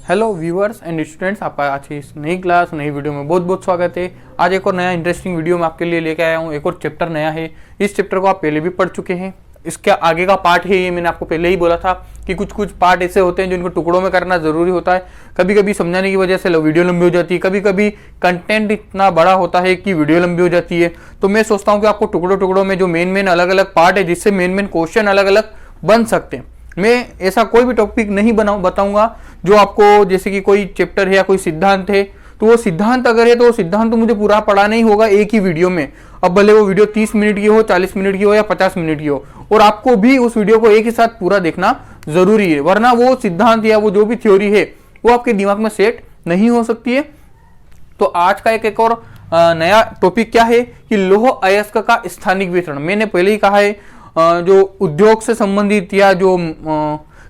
Hello viewers and students, आपका आज की इस नई क्लास नई वीडियो में बहुत बहुत स्वागत है। आज एक और नया इंटरेस्टिंग वीडियो मैं आपके लिए लेके आया हूँ। एक और चैप्टर नया है। इस चैप्टर को आप पहले भी पढ़ चुके हैं। इसके आगे का पार्ट है ये। मैंने आपको पहले ही बोला था कि कुछ कुछ पार्ट ऐसे होते हैं जिनको टुकड़ों में करना जरूरी होता है। कभी कभी समझाने की वजह से वीडियो लंबी हो जाती है, कभी कभी कंटेंट इतना बड़ा होता है कि वीडियो लंबी हो जाती है। तो मैं सोचता हूँ कि आपको टुकड़ों टुकड़ों में जो मेन अलग अलग पार्ट है, जिससे मेन क्वेश्चन अलग अलग बन सकते हैं। मैं ऐसा कोई भी टॉपिक नहीं बताऊंगा जो आपको, जैसे कि कोई चैप्टर है या कोई सिद्धांत है, तो वो सिद्धांत अगर है तो वो सिद्धांत तो मुझे पूरा पढ़ाना ही होगा एक ही वीडियो में। अब भले वो वीडियो 30 मिनट की हो, 40 मिनट की हो या 50 मिनट की हो, और आपको भी उस वीडियो को एक ही साथ पूरा देखना जरूरी है, वरना वो सिद्धांत या वो जो भी थ्योरी है वो आपके दिमाग में सेट नहीं हो सकती है। तो आज का एक और नया टॉपिक क्या है कि लौह अयस्क का स्थानिक वितरण। मैंने पहले ही कहा है, जो उद्योग से संबंधित या जो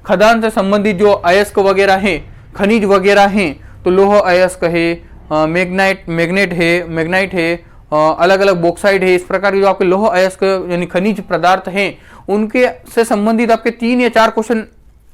खदान से संबंधित जो अयस्क वगैरह हैं, खनिज वगैरह हैं, तो लौह अयस्क है, मैग्नाइट है, अलग अलग बॉक्साइट है। इस प्रकार के जो आपके लौह अयस्क यानी खनिज पदार्थ हैं, उनके से संबंधित आपके 3 या 4 क्वेश्चन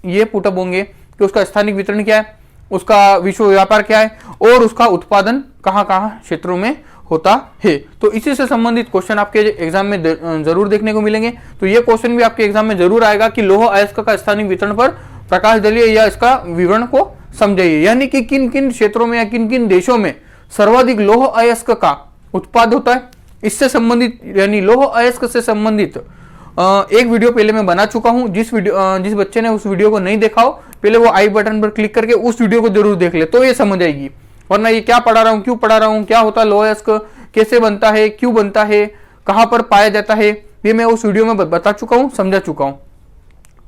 ये पुटअप होंगे कि उसका स्थानिक वितरण क्या है, उसका विश्व व्यापार क्या है, और उसका उत्पादन कहाँ कहाँ क्षेत्रों में होता है। तो इसी से संबंधित क्वेश्चन आपके एग्जाम में जरूर देखने को मिलेंगे। तो ये क्वेश्चन भी आपके एग्जाम में जरूर आएगा कि लौह अयस्क का स्थानिक वितरण पर प्रकाश डालिए या इसका विवरण को समझाइए, यानी कि किन किन क्षेत्रों में या किन किन देशों में सर्वाधिक लौह अयस्क का उत्पाद होता है। इससे संबंधित यानी लौह अयस्क से संबंधित एक वीडियो पहले मैं बना चुका हूं। जिस बच्चे ने उस वीडियो को नहीं देखा हो, पहले वो आई बटन पर क्लिक करके उस वीडियो को जरूर देख ले, तो ये समझ आएगी। वरना ये क्या पढ़ा रहा हूँ, क्यों पढ़ा रहा हूँ, क्या होता है लौह अयस्क, कैसे बनता है, क्यों बनता है, कहाँ पर पाया जाता है, ये मैं उस वीडियो में बता चुका हूँ, समझा चुका हूँ।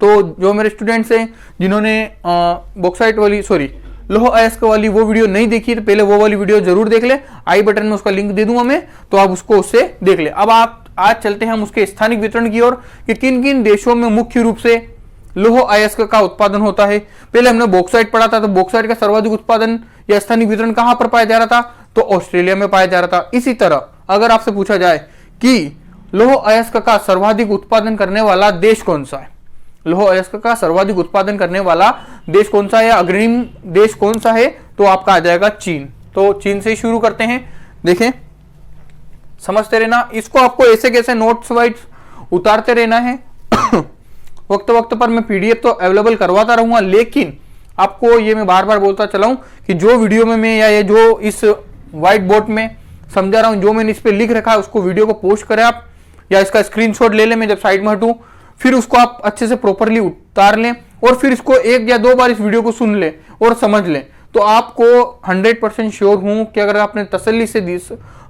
तो जो मेरे स्टूडेंट्स हैं जिन्होंने बॉक्साइट वाली लौह अयस्क वाली वो वीडियो नहीं देखी, तो पहले वो वाली वीडियो जरूर देख ले। आई बटन में उसका लिंक दे दूंगा मैं, तो आप उसको उससे देख ले। अब आप आज चलते हैं हम उसके स्थानिक वितरण की ओर कि किन किन देशों में मुख्य रूप से लौह अयस्क का उत्पादन होता है। पहले हमने बॉक्साइट पढ़ा था, तो बॉक्साइट का सर्वाधिक उत्पादन या स्थानिक वितरण कहां पर पाया जा रहा था, तो ऑस्ट्रेलिया में पाया जा रहा था। इसी तरह अगर आपसे पूछा जाए कि लौह अयस्क का सर्वाधिक उत्पादन करने वाला देश कौन सा है, लौह अयस्क का सर्वाधिक उत्पादन करने वाला देश कौन सा है या अग्रणी देश कौन सा है, तो आपका आ जाएगा चीन। तो चीन से ही शुरू करते हैं। देखें, समझते रहना, इसको आपको ऐसे कैसे नोट्स वाइज उतारते रहना है। वक्त वक्त पर मैं पीडीएफ तो अवेलेबल करवाता रहूंगा, लेकिन आपको ये मैं बार बार बोलता चला हूं कि जो वीडियो में मैं या ये जो इस व्हाइट बोर्ड में समझा रहा हूं, जो मैंने इस पे लिख रखा है, उसको वीडियो को पोस्ट करें आप, या इसका स्क्रीनशॉट ले लें मैं जब साइड में हटूं, फिर उसको आप अच्छे से प्रॉपरली उतार लें, और फिर इसको 1 या 2 बार इस वीडियो को सुन लें और समझ लें। तो आपको 100% श्योर हूं कि अगर आपने तसल्ली से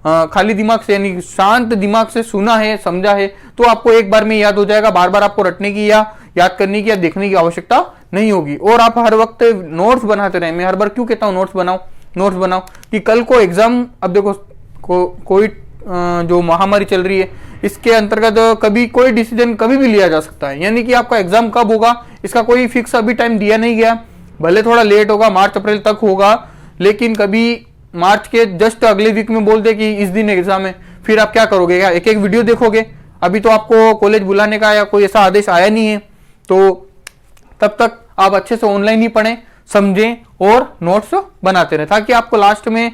खाली दिमाग से यानी शांत दिमाग से सुना है, समझा है, तो आपको एक बार में याद हो जाएगा। बार बार आपको रटने की या याद करने की या देखने की आवश्यकता नहीं होगी। और आप हर वक्त नोट्स बनाते रहें। मैं हर बार क्यों कहता हूँ नोट्स बनाओ कि कल को एग्जाम, अब देखो कोई जो महामारी चल रही है, इसके अंतर्गत कभी कोई डिसीजन कभी भी लिया जा सकता है, यानी कि आपका एग्जाम कब होगा इसका कोई फिक्स अभी टाइम दिया नहीं गया। भले थोड़ा लेट होगा, मार्च अप्रैल तक होगा, लेकिन कभी मार्च के जस्ट अगले वीक में बोल दे कि इस दिन एग्जाम है, फिर आप क्या करोगे, क्या एक एक वीडियो देखोगे? अभी तो आपको कॉलेज बुलाने का या कोई ऐसा आदेश आया नहीं है, तो तब तक आप अच्छे से ऑनलाइन ही पढ़ें, समझें और नोट्स बनाते रहे, ताकि आपको लास्ट में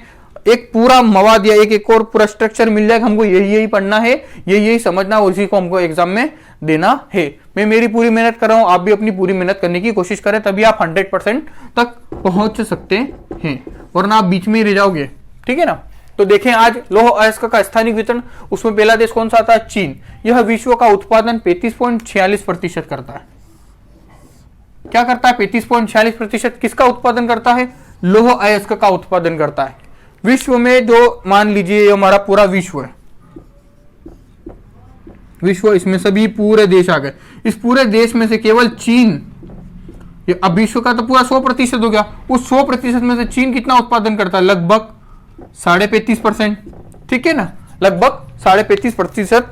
एक पूरा मवाद या एक और पूरा स्ट्रक्चर मिल जाए। हमको यही पढ़ना है, यही समझना, और इसी को हमको एग्जाम में देना है। मैं मेरी पूरी मेहनत कर रहा हूं, आप भी अपनी पूरी मेहनत करने की कोशिश करें, तभी आप 100% तक पहुंच सकते हैं, वरना आप बीच में ही रह जाओगे। ठीक है ना। तो देखें आज लौह अयस्क का स्थानिक वितरण, उसमें पहला देश कौन सा आता है, चीन। यह विश्व का उत्पादन 35.46% करता है। क्या करता है, 35.46% किसका उत्पादन करता है, लौह अयस्क का उत्पादन करता है। विश्व में जो मान लीजिए हमारा पूरा विश्व है, इसमें सभी पूरे देश आ गए, इस पूरे देश में से केवल चीन, अब विश्व का तो पूरा 100% हो गया, उस 100% में से चीन कितना उत्पादन करता है, लगभग 35.5%। ठीक है ना, लगभग 35.5%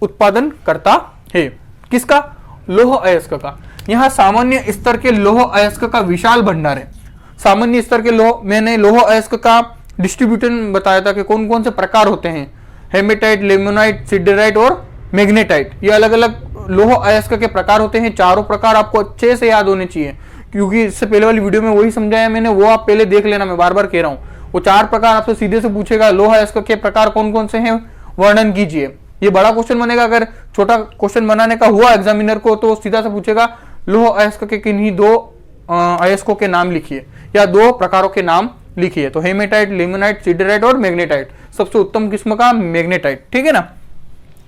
उत्पादन करता है। किसका, लौह अयस्क का। यहां सामान्य स्तर के लौह अयस्क का विशाल भंडार है। सामान्य स्तर के मैंने लौह अयस्क का डिस्ट्रीब्यूशन बताया था कि कौन कौन से प्रकार होते हैं, हेमेटाइट, लेमोनाइट, सिडराइट और मैग्नेटाइट। ये अलग अलग लौह अयस्क के प्रकार होते हैं। चारों प्रकार आपको अच्छे से याद होने चाहिए, क्योंकि इससे पहले वाली वीडियो में वही समझाया मैंने, वो आप पहले देख लेना, मैं बार बार कह रहा हूँ। वो 4 प्रकार आपसे सीधे से पूछेगा, लौह अयस्क के प्रकार कौन कौन से हैं वर्णन कीजिए। ये बड़ा क्वेश्चन बनेगा, अगर छोटा क्वेश्चन बनाने का हुआ एग्जामिनर को तो सीधा से पूछेगा लौह अयस्क के किन्हीं 2 अयस्कों के नाम लिखिए या 2 प्रकारों के नाम लिखिए। तो हेमेटाइट, लिमोनाइट, सिडराइट और मैग्नेटाइट। सबसे उत्तम किस्म का मैग्नेटाइट, ठीक है ना,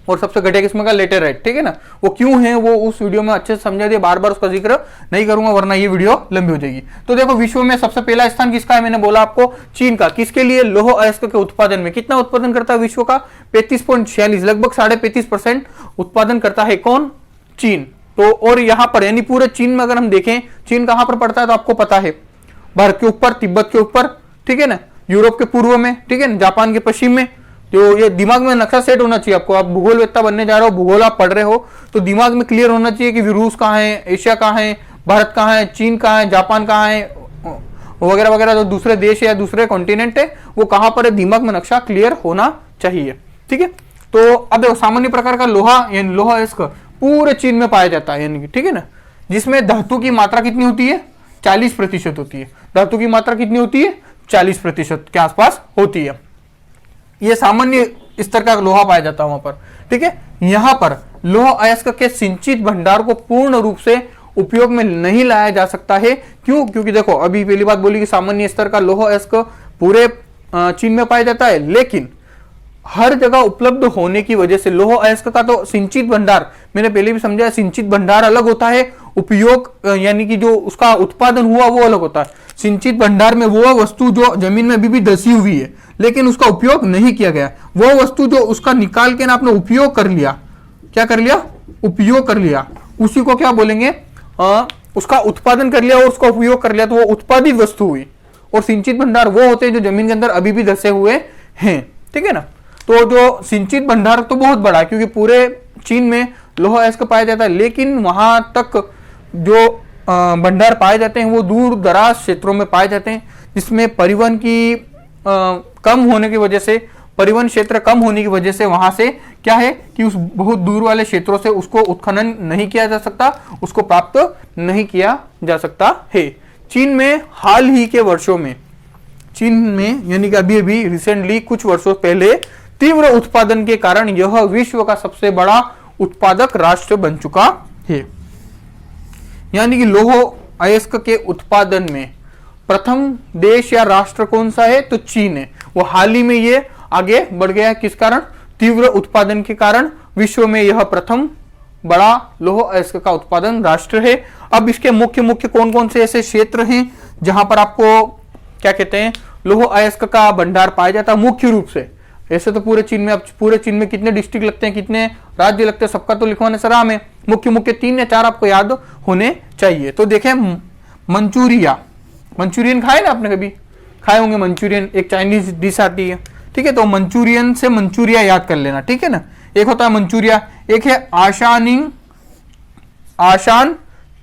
और सबसे घटिया किस्म का लेटेराइट, ठीक है ना। वो क्यों है वो उस वीडियो में अच्छे से समझा दिया, बार बार उसका जिक्र नहीं करूंगा वरना ये वीडियो लंबी हो जाएगी। तो देखो विश्व में सबसे पहला स्थान किसका है, मैंने बोला आपको चीन का। किसके लिए, लौह अयस्क के उत्पादन में। कितना उत्पादन करता है विश्व का, 35.46, लगभग 35.5% उत्पादन करता है कौन, चीन। तो और यहाँ पर यानी पूरे चीन में अगर हम देखें, चीन कहां पर पड़ता है तो आपको पता है, भारत के ऊपर, तिब्बत के ऊपर, ठीक है ना, यूरोप के पूर्व में, ठीक है ना, जापान के पश्चिम में। तो ये दिमाग में नक्शा सेट होना चाहिए आपको। आप भूगोलवेत्ता बनने जा रहे हो, भूगोल आप पढ़ रहे हो, तो दिमाग में क्लियर होना चाहिए कि रूस कहाँ है, एशिया कहाँ है, भारत कहाँ है, चीन कहाँ है, जापान कहाँ है, वगैरह वगैरह। जो दूसरे देश या दूसरे कॉन्टिनेंट है वो कहाँ पर है, दिमाग में नक्शा क्लियर होना चाहिए, ठीक है। तो अब देखो सामान्य प्रकार का लोहा यानी लौह अयस्क पूरे चीन में पाया जाता है, यानी कि ठीक है ना, जिसमें धातु की मात्रा कितनी होती है, 40% होती है। धातु की मात्रा कितनी होती है, 40% के आसपास होती है। ये सामान्य स्तर का लोहा पाया जाता है वहां पर, ठीक है। यहां पर लौह अयस्क के सिंचित भंडार को पूर्ण रूप से उपयोग में नहीं लाया जा सकता है। क्यों, क्योंकि देखो अभी पहली बात बोली कि सामान्य स्तर का लौह अयस्क पूरे चीन में पाया जाता है, लेकिन हर जगह उपलब्ध होने की वजह से लौह अयस्क का तो सिंचित भंडार, मैंने पहले भी समझाया, सिंचित भंडार अलग होता है, उपयोग यानी कि जो उसका उत्पादन हुआ वो अलग होता है। सिंचित भंडार में वो वस्तु जो जमीन में अभी भी धसी हुई है लेकिन उसका उपयोग नहीं किया गया, वो वस्तु जो उसका निकाल के ना आपने उपयोग कर लिया, क्या कर लिया, उपयोग कर लिया, उसी को क्या बोलेंगे, उसका उत्पादन कर लिया और उसका उपयोग कर लिया, तो वो उत्पादित वस्तु हुई। और सिंचित भंडार वो होते हैं जो जमीन के अंदर अभी भी धसे हुए हैं, ठीक है ना। तो जो सिंचित भंडार तो बहुत बड़ा है क्योंकि पूरे चीन में लौह अयस्क पाया जाता है, लेकिन वहां तक जो भंडार पाए जाते हैं वो दूर दराज क्षेत्रों में पाए जाते हैं, जिसमें परिवहन की कम होने की वजह से, परिवहन क्षेत्र कम होने की वजह से वहां से क्या है कि उस बहुत दूर वाले क्षेत्रों से उसको उत्खनन नहीं किया जा सकता, उसको प्राप्त नहीं किया जा सकता है। चीन में हाल ही के वर्षों में, चीन में यानी कि अभी अभी रिसेंटली कुछ वर्षों पहले तीव्र उत्पादन के कारण यह विश्व का सबसे बड़ा उत्पादक राष्ट्र बन चुका है। यानी कि लौह अयस्क के उत्पादन में प्रथम देश या राष्ट्र कौन सा है, तो चीन है। वो हाल ही में ये आगे बढ़ गया है, किस कारण, तीव्र उत्पादन के कारण विश्व में यह प्रथम बड़ा लौह अयस्क का उत्पादन राष्ट्र है। अब इसके मुख्य मुख्य कौन कौन से ऐसे क्षेत्र हैं जहां पर आपको क्या कहते हैं, लौह अयस्क का भंडार पाया जाता है मुख्य रूप से। ऐसे तो पूरे चीन में, अब पूरे चीन में कितने डिस्ट्रिक्ट लगते हैं, कितने राज्य लगते हैं, सबका तो लिखवाने सराम है। मुख्य मुख्य 3 या 4 आपको याद होने चाहिए। तो देखें, मंचूरिया, मंचूरियन खाए ना आपने, कभी खाए होंगे मंचूरियन, एक चाइनीज डिश आती है, ठीक है। तो मंचूरियन से मंचूरिया याद कर लेना, ठीक है ना। एक होता है मंचूरिया, एक है आशान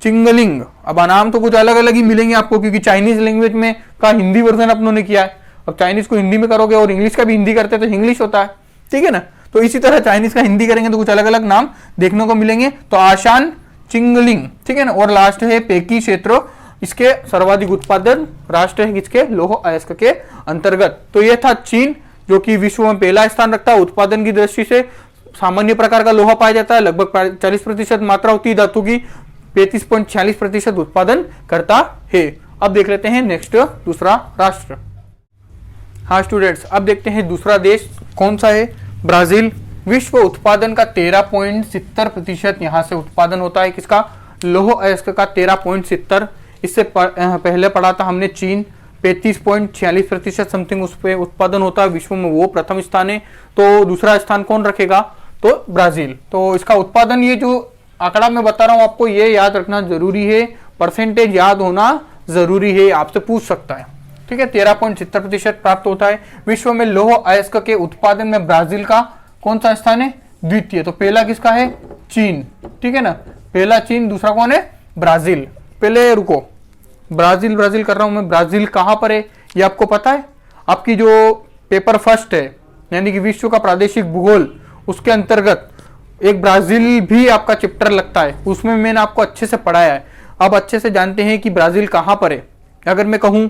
चिंगलिंग। अब नाम तो कुछ अलग अलग ही मिलेंगे आपको क्योंकि चाइनीज लैंग्वेज में का हिंदी वर्जन अपनों ने किया है। अब चाइनीज को हिंदी में करोगे और इंग्लिश का भी हिंदी करते हैं तो इंग्लिश होता है, ठीक है ना। तो इसी तरह चाइनीज का हिंदी करेंगे तो कुछ अलग अलग नाम देखने को मिलेंगे। तो आशान चिंगलिंग, ठीक है ना। और लास्ट है पेकी क्षेत्र, इसके सर्वाधिक उत्पादन राष्ट्र है किसके, लौह अयस्क के अंतर्गत। तो यह था चीन, जो कि विश्व में पहला स्थान रखता है उत्पादन की दृष्टि से। सामान्य प्रकार का लोहा पाया जाता है, लगभग 40% मात्रा होती है धातु की, 35.46% उत्पादन करता है। अब देख लेते हैं नेक्स्ट दूसरा राष्ट्र। हाँ स्टूडेंट्स, अब देखते हैं दूसरा देश कौन सा है, ब्राजील। विश्व उत्पादन का 13.70% यहाँ से उत्पादन होता है, किसका, लौह अयस्क का 13.70। इससे पहले पढ़ा था हमने चीन, 35.46% समथिंग उस पर उत्पादन होता है विश्व में, वो प्रथम स्थान है। तो दूसरा स्थान कौन रखेगा, तो ब्राजील। तो इसका उत्पादन, ये जो आंकड़ा मैं बता रहा हूं आपको, ये याद रखना जरूरी है, परसेंटेज याद होना जरूरी है, आपसे पूछ सकता है, ठीक है। 13.70% प्राप्त होता है विश्व में लौह अयस्क के उत्पादन में। ब्राजील का कौन सा स्थान है, द्वितीय। तो पहला किसका है, चीन, ठीक है ना, पहला चीन, दूसरा कौन है, ब्राजील। पहले रुको, ब्राजील ब्राजील कर रहा हूं मैं, ब्राजील कहां पर है ये आपको पता है। आपकी जो पेपर फर्स्ट है यानी कि विश्व का प्रादेशिक भूगोल, उसके अंतर्गत एक ब्राजील भी आपका चैप्टर लगता है, उसमें मैंने आपको अच्छे से पढ़ाया है। अब अच्छे से जानते हैं कि ब्राजील कहां पर है। अगर मैं कहूं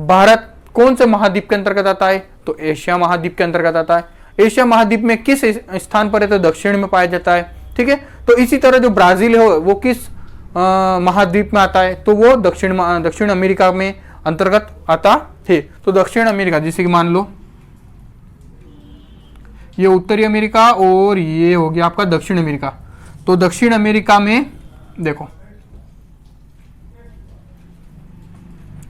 भारत कौन से महाद्वीप के अंतर्गत आता है, तो एशिया महाद्वीप के अंतर्गत आता है। एशिया महाद्वीप में किस स्थान पर है, तो दक्षिण में पाया जाता है। ठीक है, तो इसी तरह जो ब्राजील है वो किस महाद्वीप में आता है, तो वो दक्षिण अमेरिका में अंतर्गत आता है। तो दक्षिण अमेरिका, जैसे कि मान लो ये उत्तरी अमेरिका और ये हो गया आपका दक्षिण अमेरिका। तो दक्षिण अमेरिका में देखो,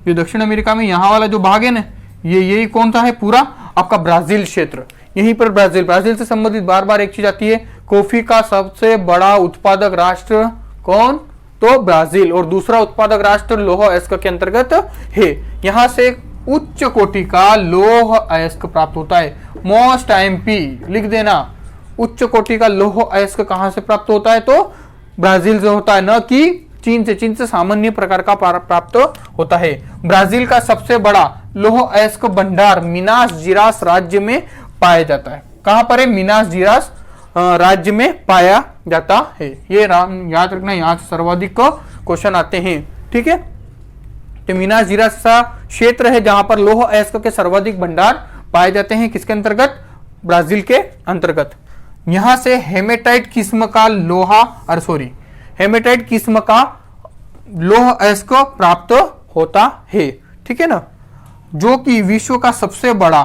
ये दक्षिण अमेरिका में यहां वाला जो भाग है ना, यही कौन सा है, पूरा आपका ब्राजील क्षेत्र। यहीं पर ब्राजील से संबंधित बार बार एक चीज आती है, कॉफी का सबसे बड़ा उत्पादक राष्ट्र कौन, तो ब्राजील। और दूसरा उत्पादक राष्ट्र लौह अयस्क के अंतर्गत है। यहां से उच्च कोटि का लौह अयस्क प्राप्त होता है। मोस्ट आईएमपी लिख देना, उच्च कोटि का लौह अयस्क कहां से प्राप्त होता है, तो ब्राजील से होता है, न कि चीन से सामान्य प्रकार का प्राप्त होता है। ब्राजील का सबसे बड़ा लौह अयस्क भंडार मिनास जिरास राज्य में पाया जाता है। कहां पर है, मिनास जिरास राज्य में पाया जाता है। ये याद रखना, यहां से सर्वाधिक क्वेश्चन आते हैं। ठीक है, तो मिनास जिरास क्षेत्र है जहां पर लौह अयस्क के सर्वाधिक भंडार पाए जाते हैं। किसके अंतर्गत, ब्राजील के अंतर्गत। यहां से हेमेटाइट किस्म का हेमेटाइट किस्म का लौह अयस्क प्राप्त होता है। ठीक है ना, जो कि विश्व का सबसे बड़ा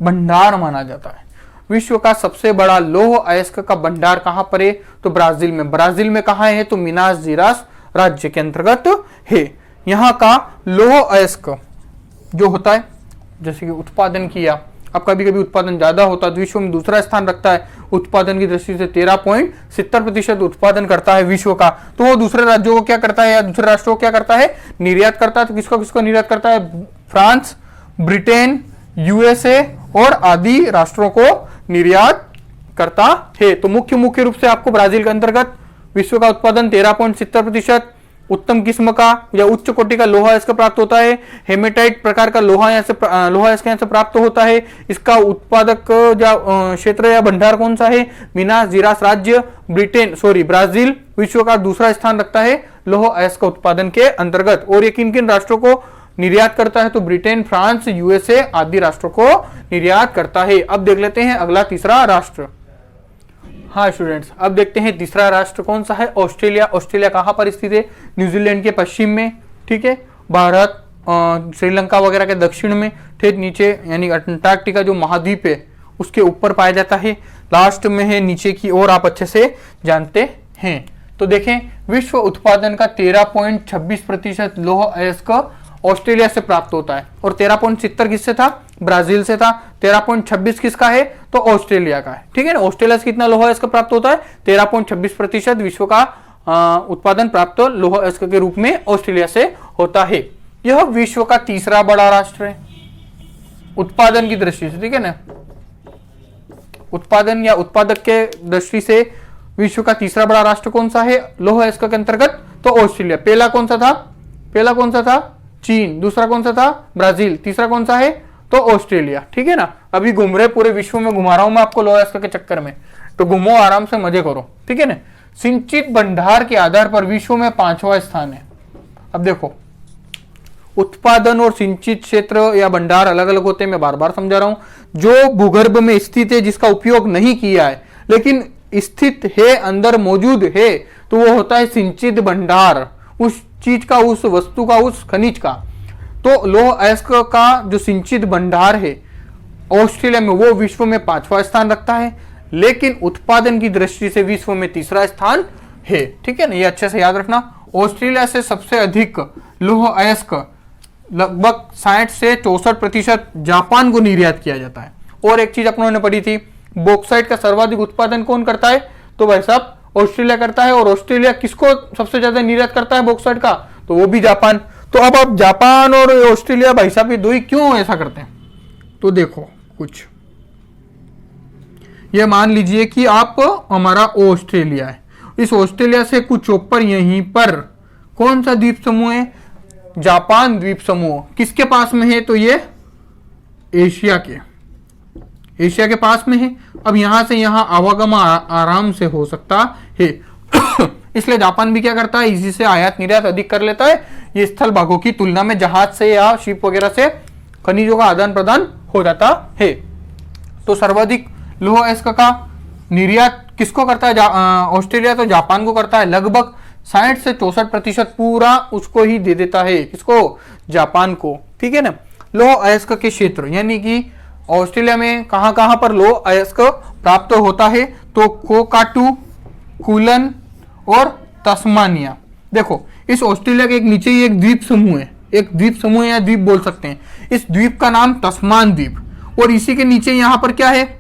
भंडार माना जाता है। विश्व का सबसे बड़ा लौह अयस्क का भंडार कहां पर है, तो ब्राजील में। ब्राजील में कहां है, तो मिनास जिरास राज्य के अंतर्गत है। यहां का लौह अयस्क जो होता है, जैसे कि उत्पादन किया, अब कभी कभी उत्पादन ज्यादा होता है तो विश्व में दूसरा स्थान रखता है। उत्पादन की दृष्टि से 13.70% उत्पादन करता है विश्व का। तो वो दूसरे राज्यों को क्या करता है, या दूसरे राष्ट्रों को क्या करता है, निर्यात करता है। तो किसको किसको निर्यात करता है, फ्रांस, ब्रिटेन, यूएसए और आदि राष्ट्रों को निर्यात करता है। तो मुख्य रूप से आपको ब्राजील के अंतर्गत विश्व का उत्पादन 13.70% उत्तम किस्म का या उच्च कोटि का लोहा अयस्क प्राप्त होता है। हेमेटाइट प्रकार का लोहा अयस्क यहाँ से प्राप्त होता है। इसका उत्पादक क्षेत्र या भंडार कौन सा है, मिनास जिरास राज्य ब्राजील विश्व का दूसरा स्थान रखता है लोह अयस्क उत्पादन के अंतर्गत। और ये किन किन राष्ट्रों को निर्यात करता है, तो ब्रिटेन, फ्रांस, यूएसए आदि राष्ट्रों को निर्यात करता है। अब देख लेते हैं अगला तीसरा राष्ट्र। हाँ स्टूडेंट्स, अब देखते हैं तीसरा राष्ट्र कौन सा है, ऑस्ट्रेलिया। ऑस्ट्रेलिया कहां पर स्थित है, न्यूजीलैंड के पश्चिम में। ठीक है, भारत श्रीलंका वगैरह के दक्षिण में, ठीक नीचे यानी अंटार्कटिका जो महाद्वीप है उसके ऊपर पाया जाता है। लास्ट में है नीचे की ओर, आप अच्छे से जानते हैं। तो देखें, विश्व उत्पादन का 13.26% लौह अयस्क ऑस्ट्रेलिया से प्राप्त होता है और 13.70 किससे था, ब्राजील से था। 13.26 किसका है, तो ऑस्ट्रेलिया का है। ठीक है ना, ऑस्ट्रेलिया से कितना लौह अयस्क प्राप्त होता है, 13.26% विश्व का उत्पादन प्राप्त लौह अयस्क के रूप में ऑस्ट्रेलिया से होता है। यह विश्व का तीसरा बड़ा राष्ट्र है उत्पादन की दृष्टि से। ठीक है ना, उत्पादन या उत्पादक के दृष्टि से विश्व का तीसरा बड़ा राष्ट्र कौन सा है लौह अयस्क के अंतर्गत, तो ऑस्ट्रेलिया। पहला कौन सा था, चीन। दूसरा कौन सा था, ब्राजील। तीसरा कौन सा है, तो ऑस्ट्रेलिया। ठीक है ना, अभी घूम रहे पूरे विश्व में घुमा रहा हूं मैं आपको लौह अयस्क के चक्कर में, तो घूमो आराम से, मजे करो। ठीक है ना, सिंचित भंडार के आधार पर विश्व में 5वां स्थान है। अब देखो, उत्पादन और सिंचित क्षेत्र या भंडार अलग अलग होते हैं, मैं बार बार समझा रहा हूं। जो भूगर्भ में स्थित है, जिसका उपयोग नहीं किया है लेकिन स्थित है, अंदर मौजूद है, तो वो होता है सिंचित भंडार, उस चीज का, उस वस्तु का, उस खनिज का। तो लौह अयस्क का जो सिंचित भंडार है ऑस्ट्रेलिया में, वो विश्व में 5वां स्थान रखता है, लेकिन उत्पादन की दृष्टि से विश्व में तीसरा स्थान है। ठीक है ना, ये अच्छे से याद रखना। ऑस्ट्रेलिया से सबसे अधिक लौह अयस्क लगभग 60 से 64% जापान को निर्यात किया जाता है। और एक चीज अपनों ने पढ़ी थी, बॉक्साइट का सर्वाधिक उत्पादन कौन करता है, तो भाई साहब ऑस्ट्रेलिया करता है। और ऑस्ट्रेलिया किसको सबसे ज्यादा निर्यात करता है बॉक्साइट का, तो वो भी जापान। तो अब आप जापान और ऑस्ट्रेलिया भाई साहब ये दो ही क्यों ऐसा करते हैं, तो देखो कुछ ये मान लीजिए कि आप हमारा ऑस्ट्रेलिया है, इस ऑस्ट्रेलिया से कुछ ऊपर यहीं पर कौन सा द्वीप समूह है, जापान द्वीप समूह। किसके पास में है, तो ये एशिया के पास में है। अब यहां से यहां आवागमन आराम से हो सकता है। इसलिए जापान भी क्या करता है, इसी से आयात निर्यात अधिक कर लेता है ये स्थल भागों की तुलना में। जहाज से या शिप वगैरह से खनिजों का आदान प्रदान हो जाता है। तो सर्वाधिक लौह अयस्क का निर्यात किसको करता है, ऑस्ट्रेलिया तो जापान को करता है, लगभग 60 से 64% पूरा उसको ही दे देता है, किसको, जापान को। ठीक है ना। लौह अयस्क के क्षेत्र यानी कि ऑस्ट्रेलिया में कहां कहां पर लौह अयस्क प्राप्त होता है, तो कोकाटू, कूलन और तस्मानिया। देखो इस ऑस्ट्रेलिया के एक नीचे ही एक द्वीप समूह है, एक द्वीप समूह या द्वीप बोल सकते हैं। इस द्वीप का नाम तस्मान द्वीप, और इसी के नीचे यहां पर क्या है,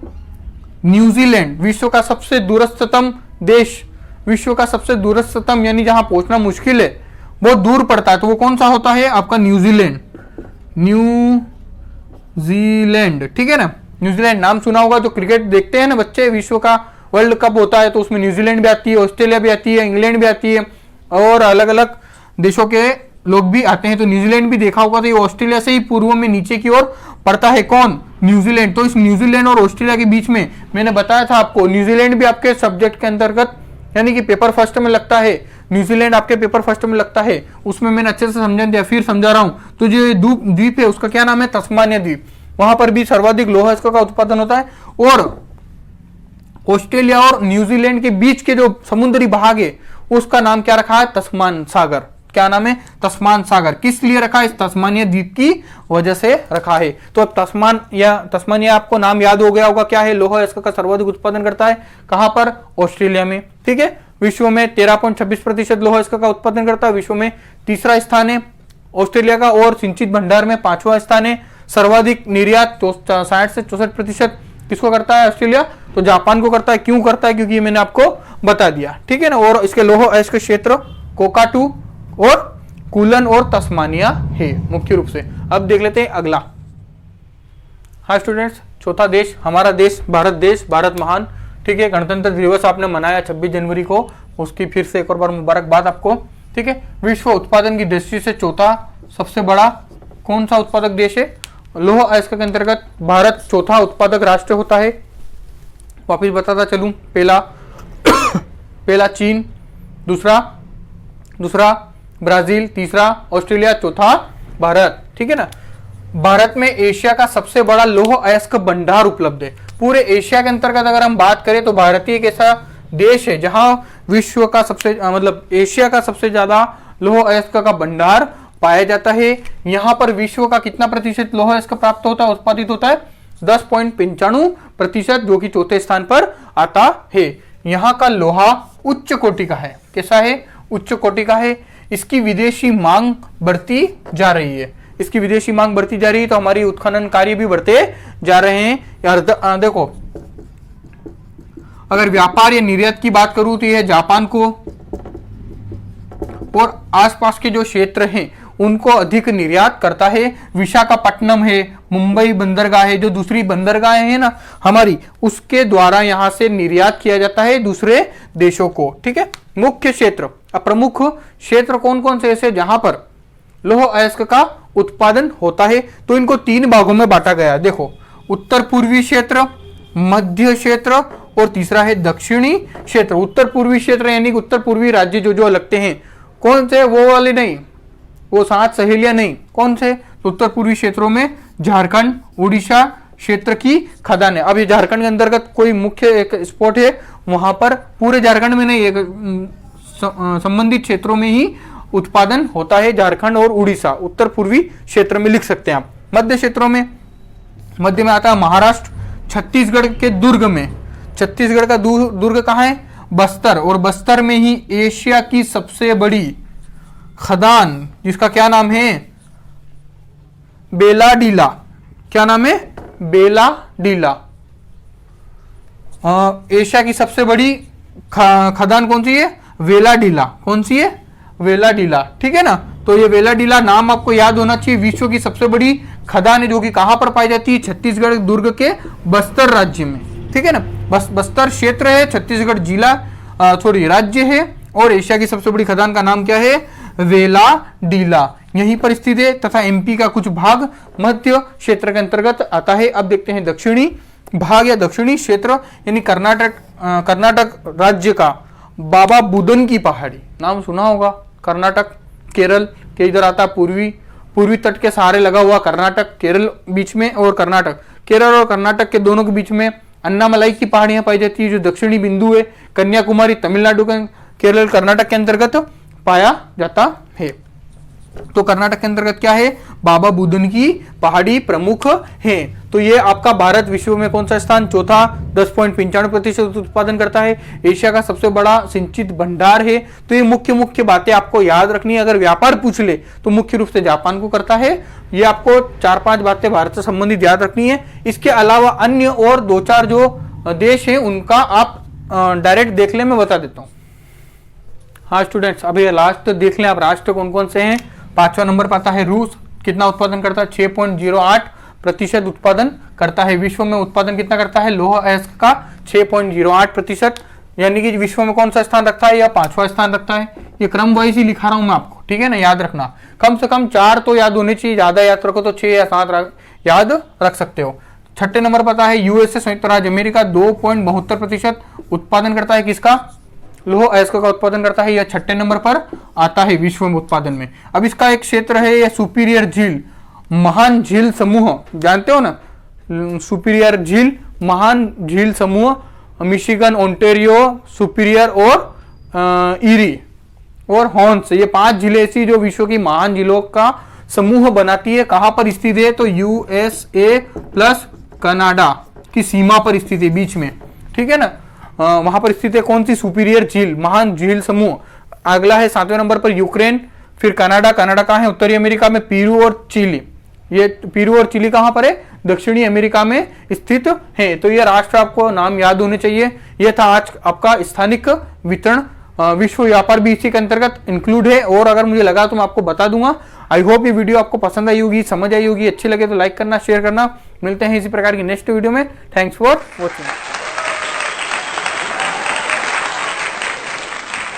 न्यूजीलैंड, विश्व का सबसे दूरस्थतम देश, विश्व का सबसे दूरस्थतम यानी जहां पहुंचना मुश्किल है, बहुत दूर पड़ता है, तो वो कौन सा होता है आपका, न्यूजीलैंड। न्यूजीलैंड, ठीक है ना। न्यूजीलैंड नाम सुना होगा, जो क्रिकेट देखते हैं ना बच्चे, विश्व का वर्ल्ड कप होता है तो उसमें न्यूजीलैंड भी आती है, ऑस्ट्रेलिया भी आती है, इंग्लैंड भी आती है, और अलग अलग देशों के लोग भी आते हैं। तो न्यूजीलैंड भी देखा होगा, तो ये ऑस्ट्रेलिया से ही पूर्व में नीचे की ओर पड़ता है, कौन, न्यूजीलैंड। तो इस न्यूजीलैंड और ऑस्ट्रेलिया के बीच में मैंने बताया था आपको, न्यूजीलैंड भी आपके सब्जेक्ट के अंतर्गत यानी कि पेपर फर्स्ट में लगता है, न्यूजीलैंड आपके पेपर फर्स्ट में लगता है, उसमें मैंने अच्छे से समझा दिया, फिर समझा रहा हूं। तो जो द्वीप है उसका क्या नाम है, तस्मानिया द्वीप, वहां पर भी सर्वाधिक लौह अयस्क का उत्पादन होता है। और ऑस्ट्रेलिया और न्यूजीलैंड के बीच के जो समुद्री भाग है उसका नाम क्या रखा है, तस्मान सागर। क्या नाम है, तस्मान सागर। किस लिए रखा है, इस तस्मानिया द्वीप की वजह से रखा है। तो अब तस्मानिया आपको नाम याद हो गया होगा, क्या है, लौह अयस्क का सर्वाधिक उत्पादन करता है, कहां पर, ऑस्ट्रेलिया में। ठीक है, विश्व में 13.26% लौह अयस्क का उत्पादन करता है, विश्व में तीसरा स्थान है ऑस्ट्रेलिया का, और सिंचित भंडार में 5वां स्थान है। सर्वाधिक निर्यात 60 से 64% किसको करता है, ऑस्ट्रेलिया, तो जापान को करता है। क्यों करता है, क्योंकि मैंने आपको बता दिया। ठीक है ना। और इसके लौह अयस्क क्षेत्र कोकाटू और कूलन और तस्मानिया है मुख्य रूप से। अब देख लेते हैं अगला। हाँ स्टूडेंट्स, चौथा देश हमारा देश, भारत देश, भारत महान। ठीक है, गणतंत्र दिवस आपने मनाया 26 जनवरी को, उसकी फिर से एक और बार मुबारकबाद आपको। ठीक है, विश्व उत्पादन की दृष्टि से चौथा सबसे बड़ा कौन सा उत्पादक देश है, लौह अयस्क के अंतर्गत भारत चौथा उत्पादक राष्ट्र होता है। वापिस बताता चलूं, पहला चीन, दूसरा ब्राजील, तीसरा ऑस्ट्रेलिया, चौथा भारत। ठीक है ना। भारत में एशिया का सबसे बड़ा लौह अयस्क भंडार उपलब्ध है। पूरे एशिया के अंतर्गत अगर हम बात करें तो भारत एक ऐसा देश है जहां विश्व का एशिया का सबसे ज्यादा लौह अयस्क का भंडार पाया जाता है। यहां पर विश्व का कितना प्रतिशत लौह अयस्क प्राप्त होता है, उत्पादित होता है, 10.95%, जो कि चौथे स्थान पर आता है। यहाँ का लोहा उच्च कोटि का है। कैसा है, उच्च कोटि का है। इसकी विदेशी मांग बढ़ती जा रही है, इसकी विदेशी मांग बढ़ती जा रही है, तो हमारी उत्खनन कार्य भी बढ़ते जा रहे हैं यार। देखो अगर व्यापार या निर्यात की बात करूं तो यह जापान को और आसपास के जो क्षेत्र हैं उनको अधिक निर्यात करता है। विशाखापट्टनम है, मुंबई बंदरगाह है, जो दूसरी बंदरगाह है ना हमारी, उसके द्वारा यहां से निर्यात किया जाता है दूसरे देशों को। ठीक है, मुख्य क्षेत्र, प्रमुख क्षेत्र कौन कौन से ऐसे जहां पर लौह अयस्क का उत्पादन होता है, तो इनको 3 भागों में बांटा गया है। देखो, उत्तर पूर्वी क्षेत्र, मध्य क्षेत्र और तीसरा है दक्षिणी क्षेत्र। उत्तर पूर्वी क्षेत्र यानी कि उत्तर पूर्वी राज्य जो जो लगते हैं, कौन से, वो वाले नहीं, वो 7 सहेलियां नहीं, कौन से, तो उत्तर पूर्वी क्षेत्रों में झारखंड, उड़ीसा क्षेत्र की खदान है। अब ये झारखंड के अंतर्गत कोई मुख्य एक स्पॉट है, वहां पर पूरे झारखंड में नहीं, एक संबंधित क्षेत्रों में ही उत्पादन होता है। झारखंड और उड़ीसा उत्तर पूर्वी क्षेत्र में लिख सकते हैं आप। मध्य क्षेत्रों में, मध्य में आता है महाराष्ट्र, छत्तीसगढ़ के दुर्ग में, छत्तीसगढ़ का दुर्ग कहाँ है, बस्तर, और बस्तर में ही एशिया की सबसे बड़ी खदान जिसका क्या नाम है, बेलाडीला। क्या नाम है, बेलाडीला। एशिया की सबसे बड़ी खदान कौन सी है, वेलाडीला। कौन सी है, वेलाडीला। ठीक है ना। तो ये वेलाडीला नाम आपको याद होना चाहिए। विश्व की सबसे बड़ी खदान है, जो कि कहां पर पाई जाती है, छत्तीसगढ़ दुर्ग के बस्तर राज्य में। ठीक है ना, बस्तर क्षेत्र है, छत्तीसगढ़ जिला राज्य है, और एशिया की सबसे बड़ी खदान का नाम क्या है, वेलाडीला, यहीं पर स्थित है। तथा एमपी का कुछ भाग मध्य क्षेत्र के अंतर्गत आता है। अब देखते हैं दक्षिणी भाग या दक्षिणी क्षेत्र, यानी कर्नाटक राज्य का बाबा बुदन की पहाड़ी, नाम सुना होगा। कर्नाटक, केरल के इधर आता है, पूर्वी तट के सहारे लगा हुआ कर्नाटक, केरल बीच में, और कर्नाटक, केरल और कर्नाटक के दोनों के बीच में अन्नामलाई की पहाड़ियां पाई जाती है, जो दक्षिणी बिंदु है। कन्याकुमारी तमिलनाडु के, केरल कर्नाटक के अंतर्गत पाया जाता है। तो कर्नाटक के अंतर्गत क्या है, बाबा बुदन की पहाड़ी प्रमुख है। तो ये आपका भारत विश्व में कौन सा स्थान, चौथा, 10.95% उत्पादन करता है। एशिया का सबसे बड़ा सिंचित भंडार है। तो ये मुख्य बातें आपको याद रखनी है। अगर व्यापार पूछ ले तो मुख्य रूप से जापान को करता है। ये आपको 4-5 बातें भारत से संबंधित याद रखनी है। इसके अलावा अन्य और 2-4 जो देश है उनका आप डायरेक्ट देख ले, मैं बता देता हूं। हाँ स्टूडेंट्स, अभी लास्ट देख लें आप, राष्ट्र कौन कौन से हैं। 5वां नंबर पर आता है रूस, कितना उत्पादन करता है, 6.08% उत्पादन करता है। विश्व में उत्पादन कितना करता है, लौह अयस्क का 6.08%, यानी कि विश्व में कौन सा स्थान रखता है, या 5वां स्थान रखता है। ये क्रम वाइज ही लिखा रहा हूं मैं आपको, ठीक है ना, याद रखना। कम से कम 4 तो याद होने चाहिए, ज्यादा याद रखो तो 6 या 7 याद रख सकते हो। 6ठे नंबर पर आता है यूएसए, संयुक्त राज्य अमेरिका, 2.72% उत्पादन करता है। किसका, लौह अयस्क का उत्पादन करता है। यह 6ठे नंबर पर आता है विश्व में उत्पादन में। अब इसका एक क्षेत्र है, यह सुपीरियर झील, महान झील समूह, जानते हो ना, सुपीरियर झील, महान झील समूह, मिशिगन, ओंटेरियो, सुपीरियर और ईरी और हॉर्न्स, ये 5 झीलें ऐसी जो विश्व की महान झीलों का समूह बनाती है। कहां पर स्थित है, तो यूएसए प्लस कनाडा की सीमा पर स्थित है, बीच में, ठीक है ना, वहां पर स्थित है। कौन सी, सुपीरियर झील, महान झील समूह। अगला है 7वें नंबर पर यूक्रेन, फिर कनाडा, कनाडा कहाँ है, उत्तरी अमेरिका में, पेरू और चिली, ये पेरू और चिली कहां पर है, दक्षिणी अमेरिका में स्थित है। तो ये राष्ट्र आपको नाम याद होने चाहिए। यह था आज आपका स्थानिक वितरण। विश्व व्यापार भी इसी के अंतर्गत इंक्लूड है, और अगर मुझे लगा तो मैं आपको बता दूंगा। आई होप ये वीडियो आपको पसंद आई होगी, समझ आई होगी। अच्छी लगे तो लाइक करना, शेयर करना। मिलते हैं इसी प्रकार की नेक्स्ट वीडियो में। Thanks for watching.